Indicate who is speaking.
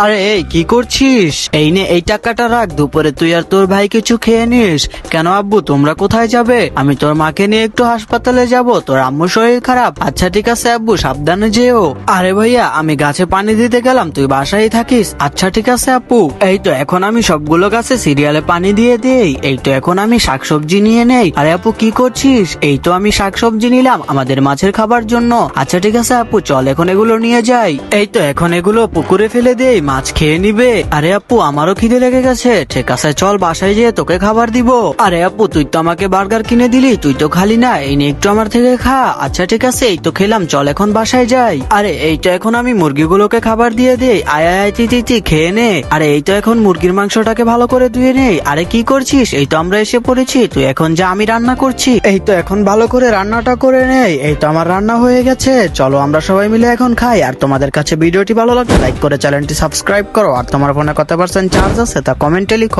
Speaker 1: আরে এই কি করছিস? এই নে এই টাকাটা রাখ, দুপুরে তুই আর তোর ভাই কিছু খেয়ে নিস। কেন আব্বু, তোমরা কোথায় যাবে? আমি তোর মাকে নিয়ে একটু হাসপাতালে যাব, তোর আম্মুর শরীর খারাপ। আচ্ছা ঠিক আছে আব্বু, সাবধানে যেও। আরে ভাইয়া, আমি গাছে পানি দিতে গেলাম, তুই বাসায় থাকিস। আচ্ছা ঠিক আছে আপু। এই তো এখন আমি সবগুলো গাছে সিরিয়ালে পানি দিয়ে দেই। এই তো এখন আমি শাকসবজি নিয়ে নেই। আরে আপু কি করছিস? এই তো আমি শাকসবজি নিলাম আমাদের মাছের খাবার জন্য। আচ্ছা ঠিক আছে আপু, চল এখন এগুলো নিয়ে যাই। এই তো এখন এগুলো পুকুরে ফেলে দেই, মাছ খেয়ে নিবে। আরে আপু, আমারও খিদে লেগে গেছে। ঠিক আছে চল বাসায় যেয়ে তোকে খাবার দিব। আরে আপু, তুই তো আমাকে বার্গার কিনে দিলি, তুই তো খালি না, এই নে একটু আমার থেকে খা। আচ্ছা ঠিক আছে, এই তো খেলাম, চল এখন বাসায় যাই। আরে এই তো এখন আমি মুরগিগুলোকে খাবার দিয়ে দেই। আয় আয় আয়, তুই খেয়ে নে। আরে এই তো এখন মুরগির মাংসটাকে ভালো করে ধুয়ে নেই। আরে কি করছিস? এই তো আমরা এসে পড়েছি, তুই এখন যা, আমি রান্না করছি। এই তো এখন ভালো করে রান্নাটা করে নেই। এই তো আমার রান্না হয়ে গেছে, চলো আমরা সবাই মিলে এখন খাই। আর তোমাদের কাছে ভিডিওটি ভালো লাগলে লাইক করে চ্যানেলটি সাবস্ক্রাইব করো। আর তোমার ফোনে কত পার্সেন্ট চার্জ আছে তা কমেন্টে লিখো।